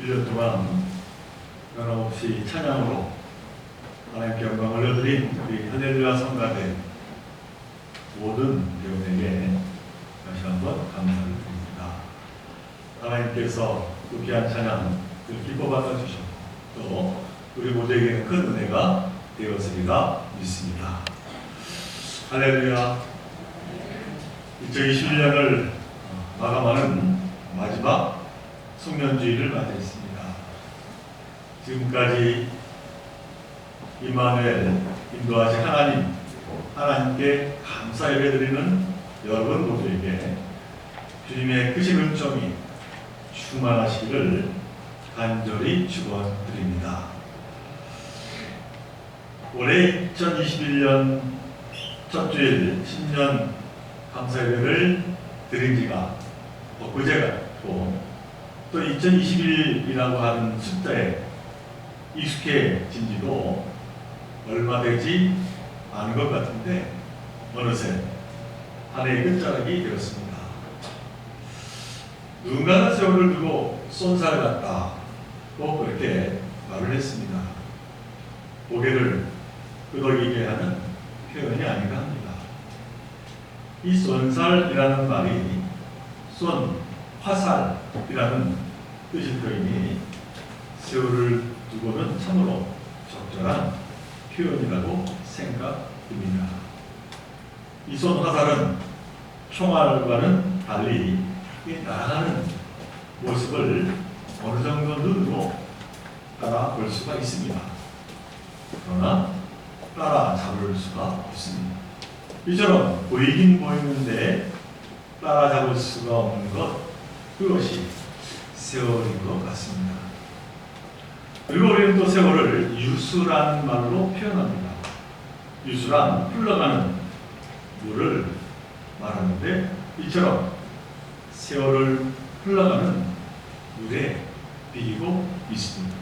1년 동안 변함없이 찬양으로 하나님께 영광을 올려드린 우리 할렐루야 성가대 모든 배우에게 다시 한번 감사를 드립니다. 하나님께서 그 귀한 찬양을 기뻐 받아주셨고 또 우리 모두에게는 큰 은혜가 되었으리라 믿습니다. 할렐루야. 2021년을 마감하는 마지막 송년주일을 맞이했습니다. 지금까지 임마누엘 인도하신 하나님께 감사 예배드리는 여러분 모두에게 주님의 크신 은총이 충만하시기를 간절히 축원드립니다. 올해 2021년 첫 주일 신년 감사 예배를 드린 지가 엊그제 같고 또 2021이라고 하는 숫자에 익숙해진 지도 얼마 되지 않은 것 같은데 어느새 한 해의 끝자락이 되었습니다. 누군가는 세월을 두고 쏜살 같다 꼭 그렇게 말을 했습니다. 고개를 끄덕이게 하는 표현이 아닌가 합니다. 이 쏜살이라는 말이 쏜 화살이라는 뜻일 터이니 세월을 두고는 참으로 적절한 표현이라고 생각됩니다. 이 쏜 화살은 총알과는 달리 날아가는 모습을 어느 정도 눈으로 따라볼 수가 있습니다. 그러나 따라잡을 수가 없습니다. 이처럼 보이긴 보이는데 따라잡을 수가 없는 것, 그것이 세월인 것 같습니다. 그리고 우리는 또 세월을 유수라는 말로 표현합니다. 유수란 흘러가는 물을 말하는데 이처럼 세월을 흘러가는 물에 비기고 있습니다.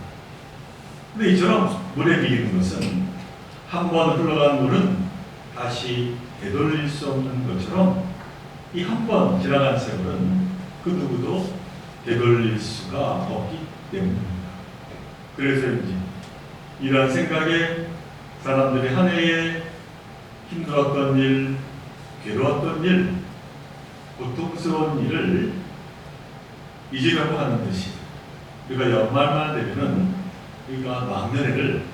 근데 이처럼 물에 비기는 것은 한 번 흘러간 물은 다시 되돌릴 수 없는 것처럼 이 한 번 지나간 세월은 그 누구도 되돌릴 수가 없기 때문입니다. 그래서인지 이러한 생각에 사람들이 한 해에 힘들었던 일, 괴로웠던 일, 고통스러운 일을 잊으려고 하는 듯이 우리가 연말만 되면은 우리가 막년회를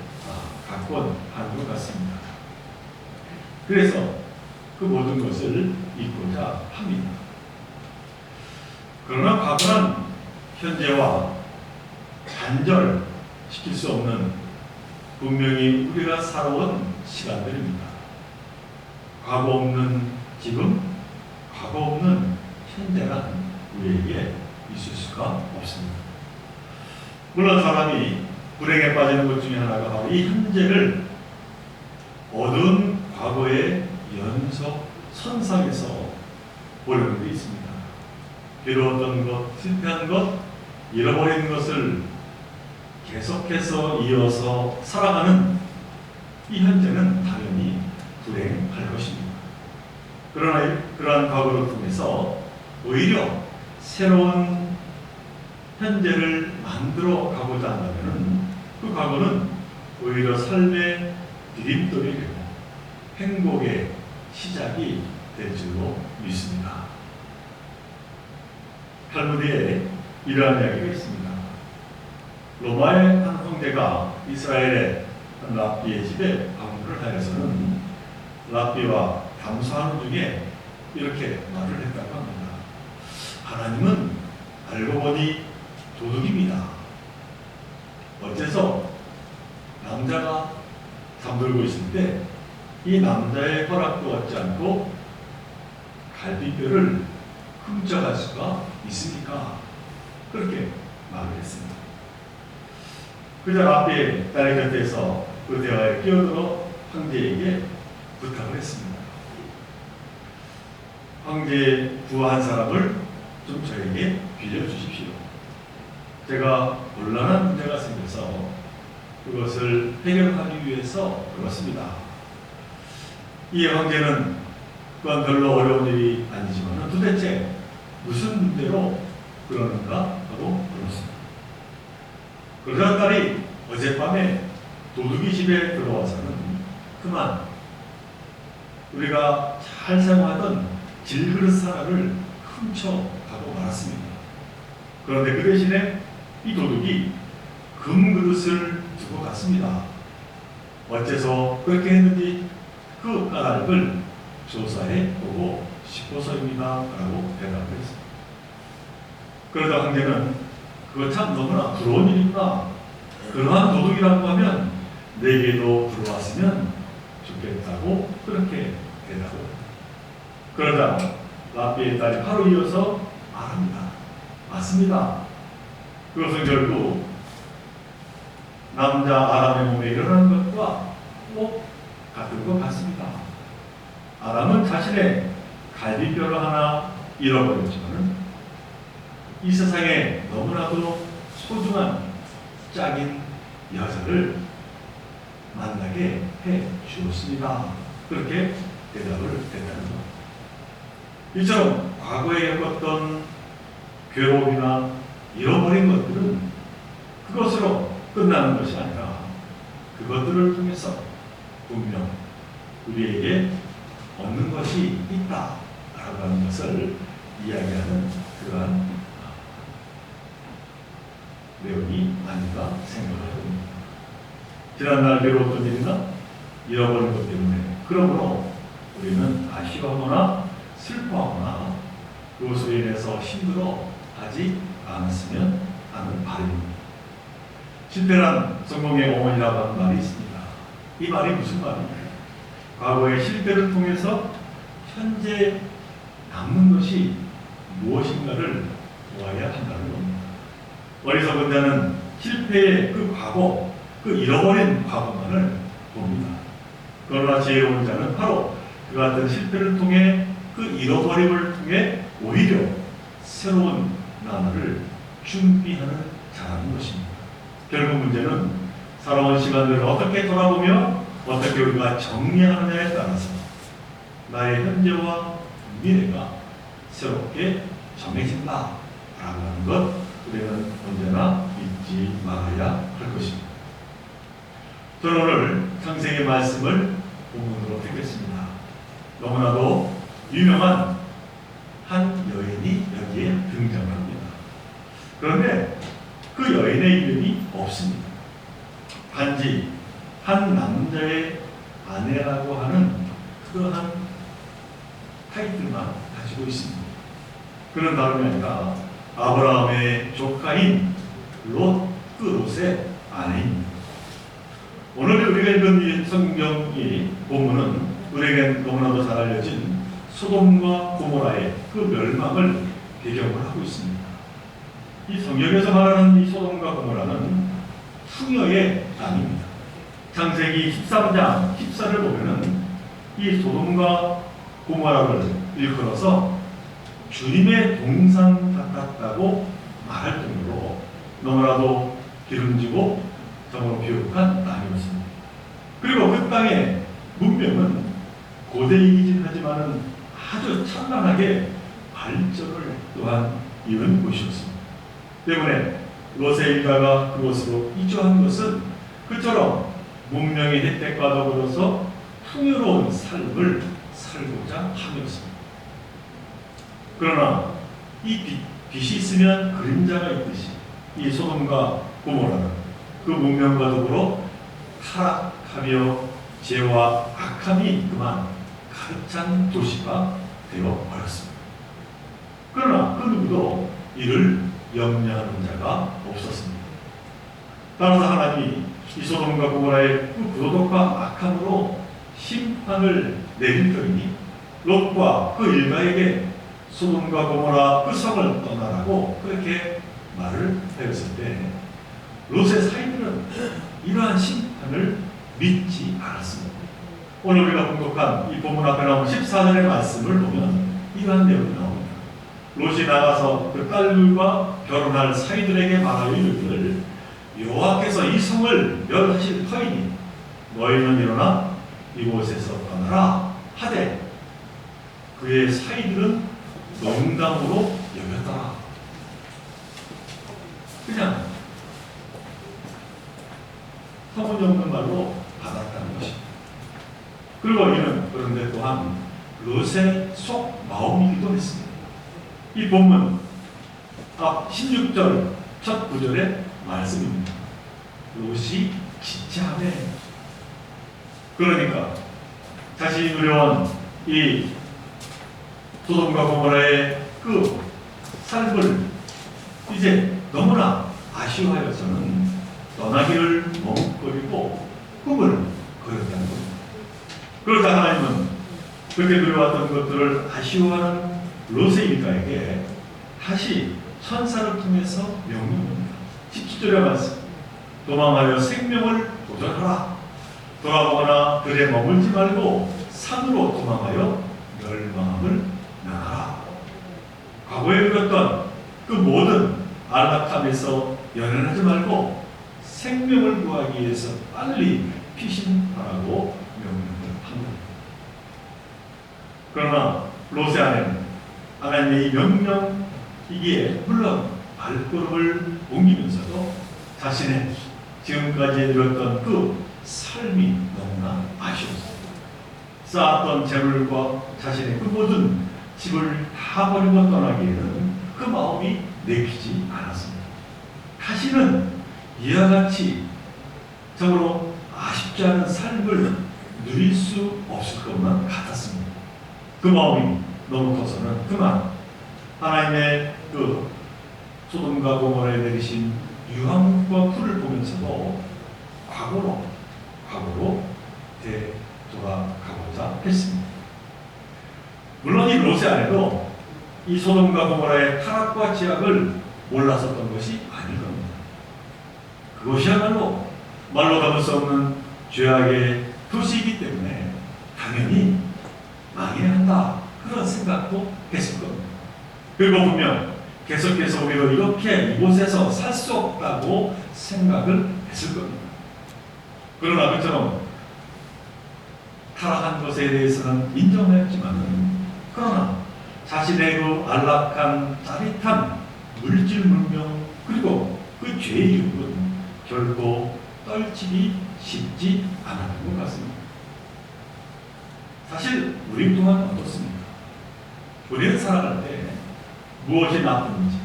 갖곤 하는 것 같습니다. 그래서 그 모든 것을 잊고자 합니다. 그러나 과거는 현재와 단절시킬 수 없는 분명히 우리가 살아온 시간들입니다. 과거 없는 지금, 과거 없는 현재란 우리에게 있을 수가 없습니다. 물론 사람이 불행에 빠지는 것 중에 하나가 바로 이 현재를 어두운 과거의 연속 선상에서 보려는 게 있습니다. 괴로웠던 것, 실패한 것, 잃어버린 것을 계속해서 이어서 살아가는 이 현재는 당연히 불행할 것입니다. 그러나 그러한 과거를 통해서 오히려 새로운 현재를 만들어 가고자 한다면 그 과거는 오히려 삶의 디딤돌이 되고 행복의 시작이 될 줄로 믿습니다. 탈무드에 이러한 이야기가 있습니다. 로마의 한 황제가 이스라엘의 한 랍비의 집에 방문을 하여서는 랍비와 담소하는 중에 이렇게 말을 했다고 합니다. 하나님은 알고 보니 도둑입니다. 어째서 남자가 잠들고 있을 때 이 남자의 허락도 얻지 않고 갈비뼈를 훔쳐갈 수가 있습니까? 그렇게 말을 했습니다. 그자 랍비의 딸의 곁에서 그 대화에 끼어들어 황제에게 부탁을 했습니다. 황제의 부하 한 사람을 좀 저에게 빌려주십시오. 제가 곤란한 문제가 생겨서 그것을 해결하기 위해서 그렇습니다. 이 황제는 그건 별로 어려운 일이 아니지만 도대체 무슨 문제로 그러는가 하고 물었습니다. 그러던 딸이 어젯밤에 도둑이 집에 들어와서는 그만 우리가 잘 사용하던 질그릇 하나를 훔쳐가고 말았습니다. 그런데 그 대신에 이 도둑이 금그릇을 두고 갔습니다. 어째서 그렇게 했는지 그 까닭을 조사해 보고 싶어서입니다. 라고 대답했습니다. 그러다 황제는 그거 참 너무나 부러운 일이구나. 그러한 도둑이라고 하면 내게도 들어왔으면 좋겠다고 그렇게 대답을. 그러자 라삐의 딸이 바로 이어서 말합니다. 맞습니다. 그것은 결국 남자 아담의 몸에 일어나는 것과 꼭 같은 것 같습니다. 아담은 자신의 갈비뼈를 하나 잃어버렸지만 이 세상에 너무나도 소중한 짝인 여자를 만나게 해 주었습니다. 그렇게 대답을 했다는 것. 이처럼 과거에 겪었던 괴로움이나 잃어버린 것들은 그것으로 끝나는 것이 아니라 그것들을 통해서 분명 우리에게 얻는 것이 있다라고 하는 것을 이야기하는 그러한 내용이 아닌가 생각을 합니다. 지난날 괴로웠던 일이나 잃어버린 것 때문에 그러므로 우리는 아쉬워하거나 슬퍼하거나 그것으로 인해서 힘들어하지 않았으면 하는 바람입니다. 실패란 성공의 어머니라고 하는 말이 있습니다. 이 말이 무슨 말입니까? 과거의 실패를 통해서 현재 남는 것이 무엇인가를 보아야 한다는 겁니다. 어리석은 자는 실패의 그 과거, 그 잃어버린 과거만을 봅니다. 그러나 지혜로운 자는 바로 그 같은 실패를 통해 그 잃어버림을 통해 오히려 새로운 나날을 준비하는 자라는 것입니다. 결국 문제는 살아온 시간들을 어떻게 돌아보며 어떻게 우리가 정리하느냐에 따라서 나의 현재와 미래가 새롭게 정해진다라고 하는 것 우리는 언제나 잊지 말아야 할 것입니다. 저는 오늘 창세기 말씀을 본문으로 듣겠습니다. 너무나도 유명한 한 여인이 여기에 등장합니다. 그런데 그 여인의 이름이 없습니다. 단지 한 남자의 아내라고 하는 그러한 타이틀만 가지고 있습니다. 그런 다름이 아니라 아브라함의 조카인 그 롯의 아내입니다. 오늘 우리가 읽은 이 성경이 본문은 우리에게 너무나도 잘 알려진 소돔과 고모라의 그 멸망을 배경으로 하고 있습니다. 이 성경에서 말하는 이 소돔과 고모라는 풍요의 땅입니다. 창세기 13장 14를 보면은 이 소돔과 고모라를 일컬어서 주님의 동상 같았다고 말할 정도로 너무나도 기름지고 정말로 비옥한 땅이었습니다. 그리고 그 땅의 문명은 고대이긴 하지만은 아주 찬란하게 발전을 또한 이룬 곳이었습니다. 때문에 롯의 일가가 그곳으로 이주한 것은 그처럼 문명의 혜택과 더불어서 풍요로운 삶을 살고자 함이었습니다. 그러나 이 빛이 있으면 그림자가 있듯이 이 소돔과 고모라는 그 문명과 더불어 타락하며 죄와 악함이 그만 가득 찬 도시가 되어버렸습니다. 그러나 그 누구도 이를 염려하는 자가 없었습니다. 따라서 하나님이 이 소돔과 고모라의 그 부도덕과 악함으로 심판을 내릴 터이니 롯과 그 일가에게 소돔과 고모라 그 성을 떠나라고 그렇게 말을 하였을 때 롯의 사이들은 이러한 심판을 믿지 않았습니다. 오늘 우리가 분석한 이 본문 앞에 나온 14절의 말씀을 보면 이러한 내용이 나옵니다. 롯이 나가서 그 딸들과 결혼할 사이들에게 말하여 이르기를 여호와께서 이 성을 멸하실 터이니 너희는 일어나 이곳에서 떠나라 하되 그의 사이들은 농담으로 여겼더라. 그냥 터무니없는 말로 받았다는 것입니다. 그리고 이는 그런데 또한 롯의 속 마음이기도 했습니다. 이 본문 앞 16절 첫 구절의 말씀입니다. 롯이 지체하네. 그러니까 자신이 누려온 이 소돔과 고모라의 그 삶을 이제 너무나 아쉬워하여서는 떠나기를 머뭇거리고 꿈을 그렸다는 겁니다. 그러다 하나님은 그렇게 그려왔던 것들을 아쉬워하는 롯의 일가에게 다시 천사를 통해서 명령합니다. 17절의 말씀. 도망하여 생명을 도전하라. 돌아보거나 들에 머물지 말고 산으로 도망하여 멸망함을 면하라. 과거에 그렸던 그 모든 안락함에서 연연하지 말고 생명을 구하기 위해서 빨리 피신하라고 명령을 합니다. 그러나 롯의 아내는 하나님의 이 명령이기에 물론 발걸음을 옮기면서도 자신의 지금까지 누렸던 그 삶이 너무나 아쉬웠습니다. 쌓았던 재물과 자신의 그 모든 집을 다 버리고 떠나기에는 그 마음이 내키지 않았습니다. 다시는 이와 같이 정말로 아쉽지 않은 삶을 누릴 수 없을 것만 같았습니다. 그 마음이 너무 커서는 그만 하나님의 그 소돔과 고모라에 내리신 유황과 풀을 보면서도 과거로 되돌아가고자 했습니다. 물론 이 롯의 아내도 이 소돔과 고모라의 타락과 죄악을 몰랐었던 것이 아닐 겁니다. 그것이야말로 말로 담을 수 없는 죄악의 도시이기 때문에 당연히 망해야 한다 그런 생각도 했을 겁니다. 그리고 분명 계속해서 우리가 이렇게 이곳에서 살 수 없다고 생각을 했을 겁니다. 그러나 그처럼 타락한 것에 대해서는 인정했지만 그러나 자신의 그 안락한 짜릿한 물질 문명 그리고 그 죄의 유혹은 결코 떨치기 쉽지 않았던 것 같습니다. 사실 우리 또한 어떻습니까? 우리는 살아갈 때 무엇이 나쁜지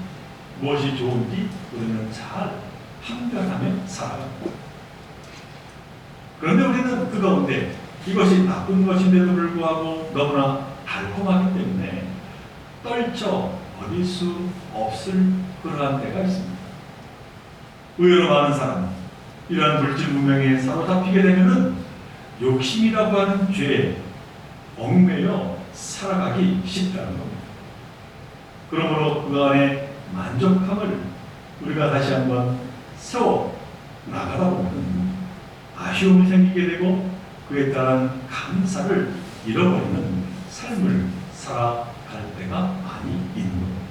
무엇이 좋은지 우리는 잘 판별하며 살아갑니다. 그런데 우리는 그 가운데 이것이 나쁜 것인데도 불구하고 너무나 달콤하기 때문에 떨쳐 버릴 수 없을 그러한 때가 있습니다. 의외로 많은 사람 이러한 물질 문명에 사로잡히게 되면은 욕심이라고 하는 죄에 얽매여 살아가기 쉽다는 겁니다. 그러므로 그 안에 만족함을 우리가 다시 한번 세워 나가다 보면 아쉬움이 생기게 되고 그에 따른 감사를 잃어버리는 삶을 살아갈 때가 많이 있는 겁니다.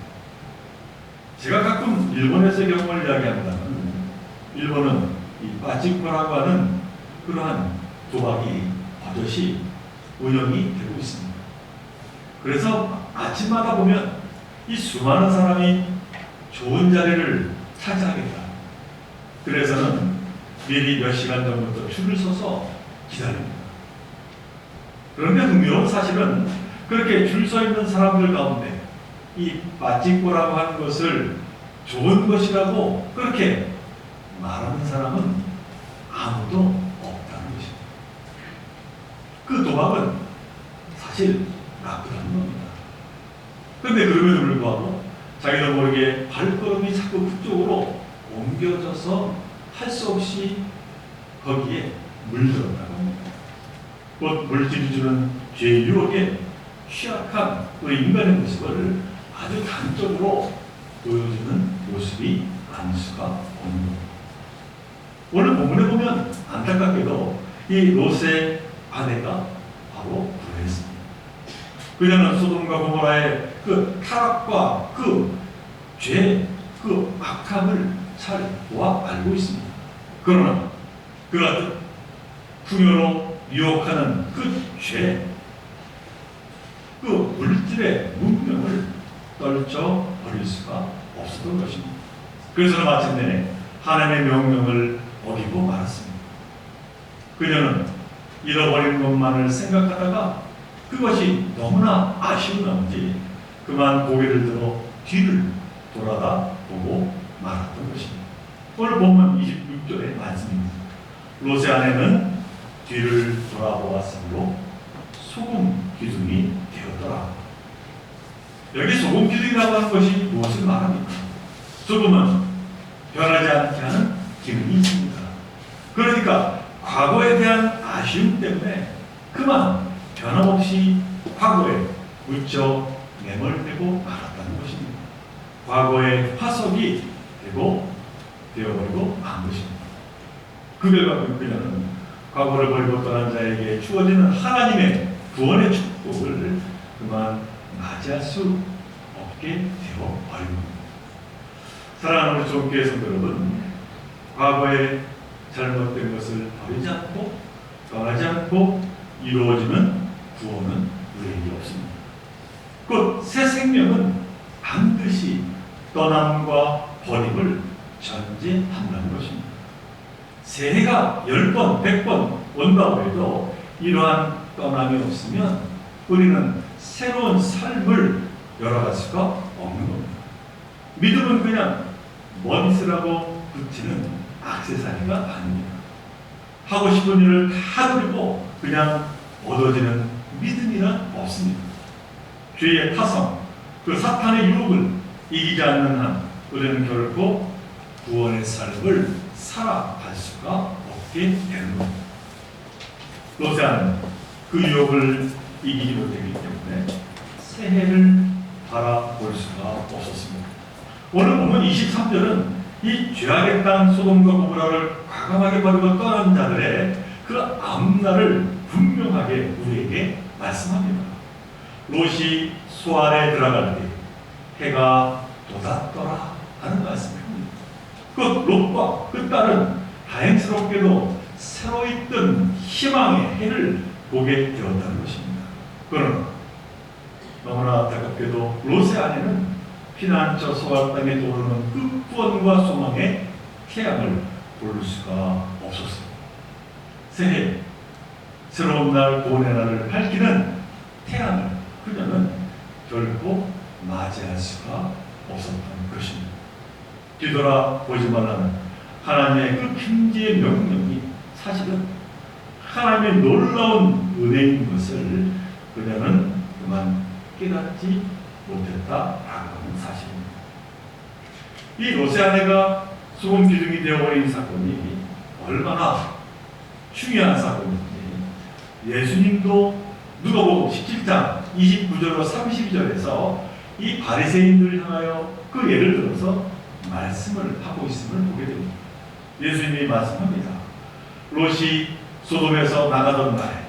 제가 가끔 일본에서 경험을 이야기한다면 일본은 이 빠찌코라고 하는 그러한 도박이 버젓이 운영이 되고 있습니다. 그래서 아침마다 보면 이 수많은 사람이 좋은 자리를 차지하겠다. 그래서는 미리 몇 시간 전부터 줄을 서서 기다립니다. 그런데 흥미로운 사실은 그렇게 줄 서 있는 사람들 가운데 이 빠찌코라고 하는 것을 좋은 것이라고 그렇게 말하는 사람은 아무도 없다는 것입니다. 그 도박은 사실 나쁘다는 겁니다. 그런데 그럼에도 불구하고 자기도 모르게 발걸음이 자꾸 그쪽으로 옮겨져서 할 수 없이 거기에 물들었다고 합니다. 곧 물질이 주는 죄의 유혹에 취약한 우리 인간의 모습을 아주 단적으로 보여주는 모습이 아닐 수가 없는 겁니다. 오늘 본문에 보면 안타깝게도 이 롯의 아내가 바로 그랬습니다. 그녀는 소돔과 고모라의 그 타락과 그 죄, 그 악함을 잘 보아 알고 있습니다. 그러나 그 같은 풍요로 유혹하는 그 죄, 그 물질의 문명을 떨쳐 버릴 수가 없었던 것입니다. 그래서 마침내 하나님의 명령을 어기고 말았습니다. 그녀는 잃어버린 것만을 생각하다가 그것이 너무나 아쉬운 나머지 그만 고개를 들어 뒤를 돌아다 보고 말았던 것입니다. 오늘 본문 26절의 말씀입니다. 롯의 아내는 뒤를 돌아보았으므로 소금 기둥이 되었더라. 여기 소금 기둥이라고 하는 것이 무엇을 말합니까? 소금은 변하지 않게 하는 기능이 있습니다. 그러니까 과거에 대한 아쉬움 때문에 그만 변함없이 과거에 묻혀 매몰되고 말았다는 것입니다. 과거의 화석이 되어버리고 만 것입니다. 그 결과 그녀는 과거를 버리고 떠난 자에게 주어지는 하나님의 구원의 축복을 그만 맞이할 수 없게 되어버립니다. 사랑하는 우리 종교의 성도 여러분, 과거에 잘못된 것을 버리지 않고 떠나지 않고 이루어지는 구원은 우리에게 없습니다. 곧 새 생명은 반드시 떠남과 버림을 전제한다는 것입니다. 새해가 10번, 100번 온다고 해도 이러한 떠남이 없으면 우리는 새로운 삶을 열어갈 수가 없는 겁니다. 믿음은 그냥 머리쓰라고 붙이는 액세서리가 아닙니다. 하고 싶은 일을 다 누리고 그냥 얻어지는 믿음이란 없습니다. 죄의 타성, 그 사탄의 유혹을 이기지 않는 한 우리는 결코 구원의 삶을 살아갈 수가 없게 되는 겁니다. 롯의 아내는 그 유혹을 이기지 못했기 때문에 새해를 바라볼 수가 없었습니다. 오늘 보면 23절은 이 죄악의 땅 소돔과 고모라를 과감하게 버리고 떠난 자들의 그 앞날을 분명하게 우리에게 말씀합니다. 롯이 소알에 들어갈 때 해가 돋았더라 하는 말씀입니다. 그 롯과 그 딸은 다행스럽게도 새로이 뜬 희망의 해를 보게 되었다는 것입니다. 그러나 너무나 안타깝게도 롯의 아내는 피난처 소알 땅에 떠오르는 그 구원과 소망의 태양을 볼 수가 없었습니다. 새해, 새로운 날, 구원의 날을 밝히는 태양을 그녀는 결코 맞이할 수가 없었던 것입니다. 뒤돌아보지 말라는 하나님의 그 kim지의 명령이 사실은 하나님의 놀라운 은혜인 것을 그녀는 그만 깨닫지 못했다라고 하는 사실입니다. 이 롯의 아내가 소금 기둥이 되어버린 사건이 얼마나 중요한 사건인지 예수님도 누가복음 17장 29절로 32절에서 이 바리새인들을 향하여 그 예를 들어서 말씀을 하고 있음을 보게 됩니다. 예수님이 말씀합니다. 롯이 소돔에서 나가던 날에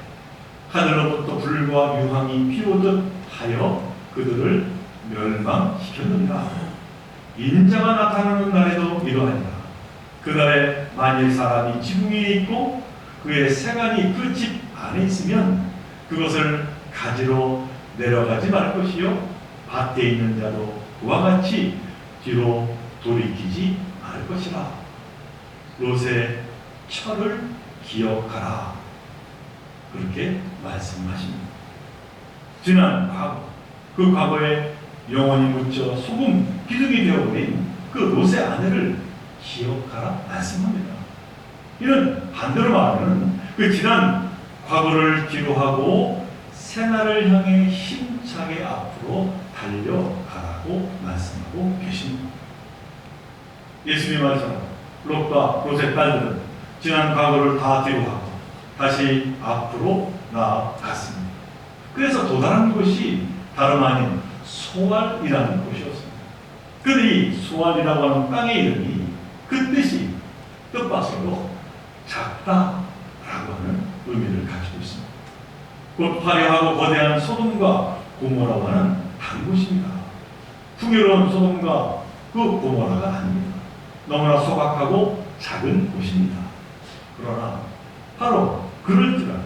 하늘로부터 불과 유황이 피오듯 하여 그들을 멸망시켰느니라. 인자가 나타나는 날에도 이러하니라. 그날에 만일 사람이 지붕 위에 있고 그의 세간이 그 집 안에 있으면 그것을 가지러 내려가지 말 것이요 밭에 있는 자도 그와 같이 뒤로 돌이키지 말 것이라. 롯의 철을 기억하라. 그렇게 말씀하십니다. 지난 과거, 그 과거에 영원히 묻혀 소금 기둥이 되어버린 그 롯의 아내를 기억하라 말씀합니다. 이는 반대로 말하면 그 지난 과거를 기로하고 새날을 향해 힘차게 앞으로 달려가라고 말씀하고 계십니다. 예수님이 말처럼 롯과 롯의 딸들은 지난 과거를 다 뒤로하고 다시 앞으로 나아갔습니다. 그래서 도달한 곳이 다름 아닌 소알이라는 곳이었습니다. 그런데 이 소알이라고 하는 땅의 이름이 그 뜻이 뜻밖으로 작다라고 하는 의미를 가지고 있습니다. 곧 화려하고 거대한 소돔과 고모라고 하는 한 곳입니다. 풍요로운 소돔과 그 고모라가 아닙니다. 너무나 소박하고 작은 곳입니다. 그러나 바로 그럴지라도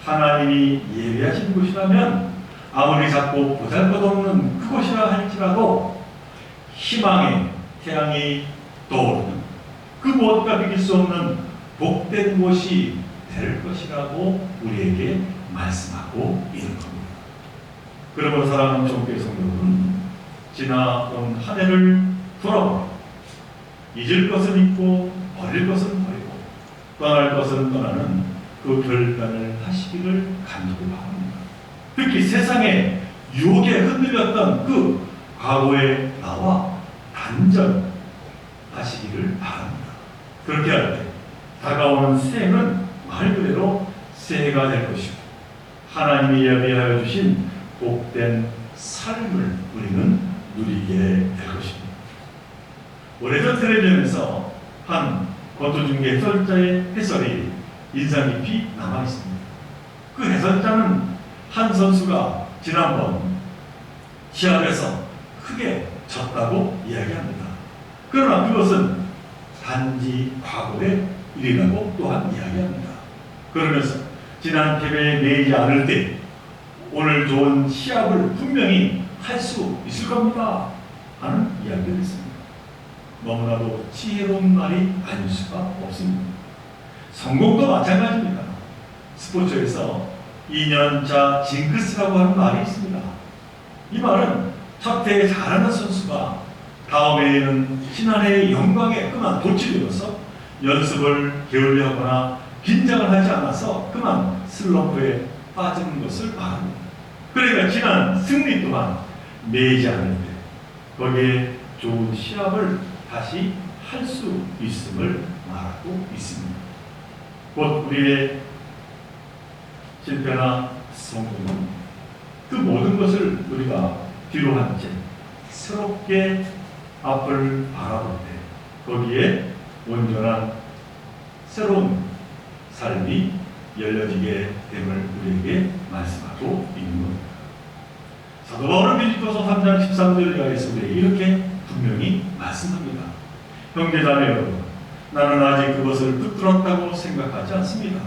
하나님이 예비하신 곳이라면 아무리 작고 보잘것없는 그곳이라 할지라도 희망의 태양이 떠오르는 그 무엇과 비길 수 없는 복된 곳이 될 것이라고 우리에게 말씀하고 있는 겁니다. 그러므로 사랑하는 종교의 성도 여러분, 지나온 한 해를 돌아보고 잊을 것은 잊고 버릴 것은 버리고 떠날 것은 떠나는 그 결단을 하시기를 간절히 바랍니다. 특히 세상의 유혹에 흔들렸던 그 과거의 나와 단절하시기를 바랍니다. 그렇게 할 때 다가오는 새해는 말 그대로 새해가 될 것이고 하나님이 예비하여 주신 복된 삶을 우리는 누리게 될 것입니다. 오래전 텔레비전에서 한 권투중계 해설자의 해설이 인상 깊이 남아있습니다. 그 해설자는 한 선수가 지난번 시합에서 크게 졌다고 이야기합니다. 그러나 그것은 단지 과거의 일이라고 또한 이야기합니다. 그러면서 지난 패배에 매이지 않을 때 오늘 좋은 시합을 분명히 할 수 있을 겁니다 하는 이야기를 했습니다. 너무나도 지혜로운 말이 아닐 수가 없습니다. 성공도 마찬가지입니다. 스포츠에서 2년차 징크스라고 하는 말이 있습니다. 이 말은 첫 해에 잘하는 선수가 다음 해에는 지난해의 영광에 그만 도취되어서 연습을 게을리하거나 긴장을 하지 않아서 그만 슬럼프에 빠지는 것을 말합니다. 그러니까 지난 승리 또한 매이지 않을 때 거기에 좋은 시합을 다시 할 수 있음을 말하고 있습니다. 곧 우리의 실패나 성공은 그 모든 것을 우리가 뒤로 한 채 새롭게 앞을 바라볼 때 거기에 온전한 새로운 삶이 열려지게 됨을 우리에게 말씀하고 있는 겁니다. 사도 바울은 빌립보서 3장 13절에서 우리에게 이렇게 분명히 말씀합니다. 형제자매 여러분, 나는 아직 그것을 붙들었다고 생각하지 않습니다.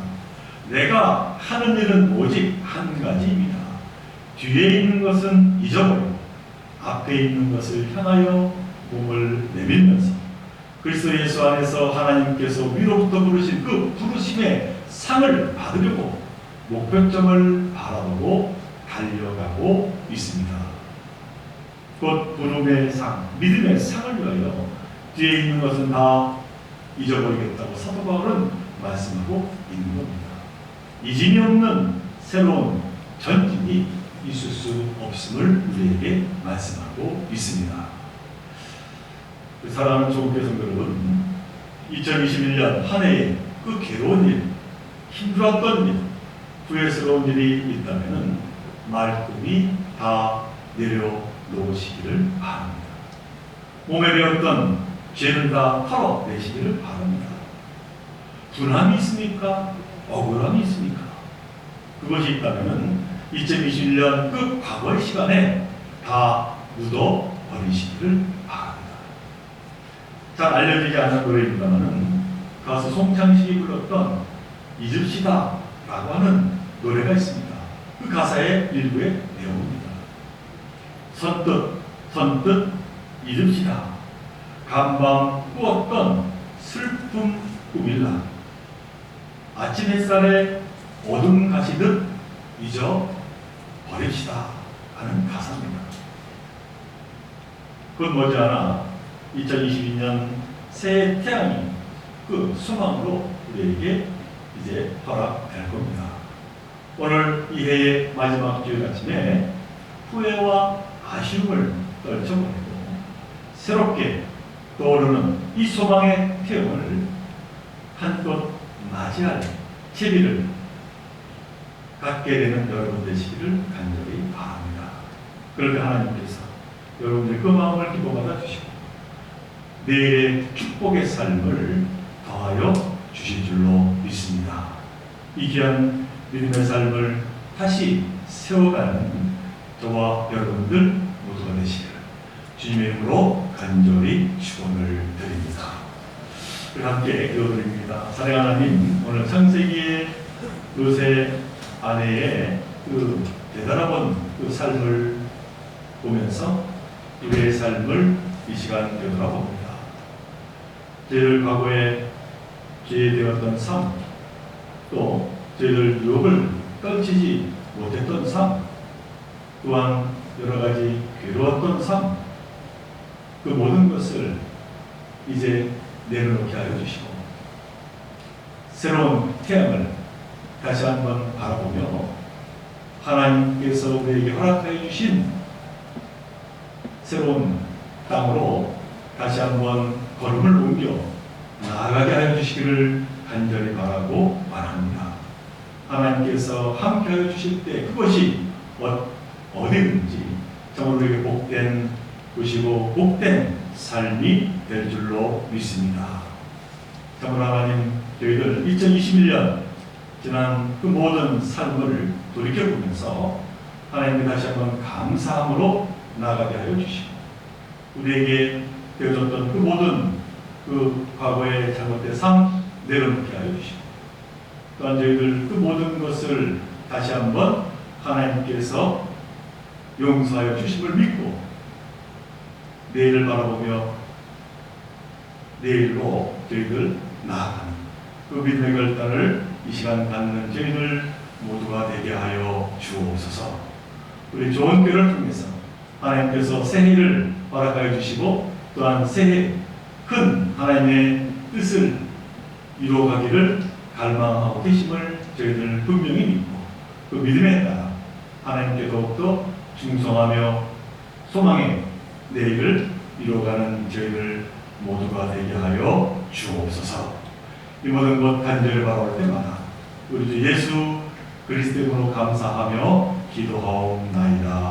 내가 하는 일은 오직 한 가지입니다. 뒤에 있는 것은 잊어버리고 앞에 있는 것을 향하여 몸을 내밀면서 그리스도 예수 안에서 하나님께서 위로부터 부르신 그 부르심의 상을 받으려고 목표점을 바라보고 달려가고 있습니다. 곧 부름의 상, 믿음의 상을 위하여 뒤에 있는 것은 다 잊어버리겠다고 사도 바울은 말씀하고 있는 겁니다. 이짐이 없는 새로운 전진이 있을 수 없음을 우리에게 말씀하고 있습니다. 사랑하는 조국의 성도 여러분, 2021년 한 해에 그 괴로운 일, 힘들었던 일, 후회스러운 일이 있다면 말끔히 다 내려놓으시기를 바랍니다. 몸에 배었던 죄는 다 털어내시기를 바랍니다. 분함이 있습니까? 억울함이 있습니까? 그것이 있다면 2021년 그 과거의 시간에 다 묻어버리시기를 바랍니다. 잘 알려지지 않은 노래입니다만 가수 송창식이 불렀던 잊읍시다 라고 하는 노래가 있습니다. 그 가사의 일부의 내용입니다. 선뜻 잊읍시다. 간밤 꾸었던 슬픔 꾸밀라. 아침 햇살에 어둠 가시듯 잊어버립시다 하는 가사입니다. 그건 머지않아 2022년 새해 태양이 그 소망으로 우리에게 이제 허락될 겁니다. 오늘 이 해의 마지막 주일 아침에 후회와 아쉬움을 떨쳐버리고 새롭게 떠오르는 이 소망의 태양을 한껏 맞이할 채비를 갖게 되는 여러분 되시기를 간절히 바랍니다. 그럴 때 하나님께서 여러분들의 그 마음을 기뻐받아 주시고 내일의 축복의 삶을 더하여 주실 줄로 믿습니다. 이 귀한 믿음의 삶을 다시 세워가는 저와 여러분들 모두가 되시기를 주님의 이름으로 간절히 축원을 드립니다. 함께 기도드립니다. 사랑하는 하나님, 오늘 창세기의 요새 아내의 그 대단한 그 삶을 보면서 우리의 삶을 이 시간 되돌아봅니다. 죄를 과거에 죄되었던 삶, 또 저희들 유혹을 떨치지 못했던 삶, 또한 여러 가지 괴로웠던 삶, 그 모든 것을 이제 내려놓게 하여 주시고 새로운 태양을 다시 한번 바라보며 하나님께서 우리에게 허락하여 주신 새로운 땅으로 다시 한번 걸음을 옮겨 나아가게 하여 주시기를 간절히 바라고 바랍니다. 하나님께서 함께하여 주실 때 그것이 어디든지 정말 우리에게 복된 것이고 복된 삶이 될 줄로 믿습니다. 정말 하나님, 저희들 2021년 지난 그 모든 삶을 돌이켜보면서 하나님께 다시 한번 감사함으로 나아가게 하여 주시고 우리에게 되어졌던 그 모든 그 과거의 잘못된 삶 내려놓게 하여 주시고 또한 저희들 그 모든 것을 다시 한번 하나님께서 용서하여 주심을 믿고 내일을 바라보며 내일로 저희들 나아가는 그 믿음의 결단을 이 시간 갖는 저희들 모두가 되게 하여 주옵소서. 우리 좋은 교회를 통해서 하나님께서 새해를 허락하여 주시고 또한 새해 큰 하나님의 뜻을 이루어가기를 갈망하고 계심을 저희들 분명히 믿고 그 믿음에 따라 하나님께 더욱더 충성하며 소망의 내일을 이루어가는 저희들 모두가 되게 하여 주옵소서. 이 모든 것 간절히 바라올 때마다 우리 주 예수 그리스도로 감사하며 기도하옵나이다.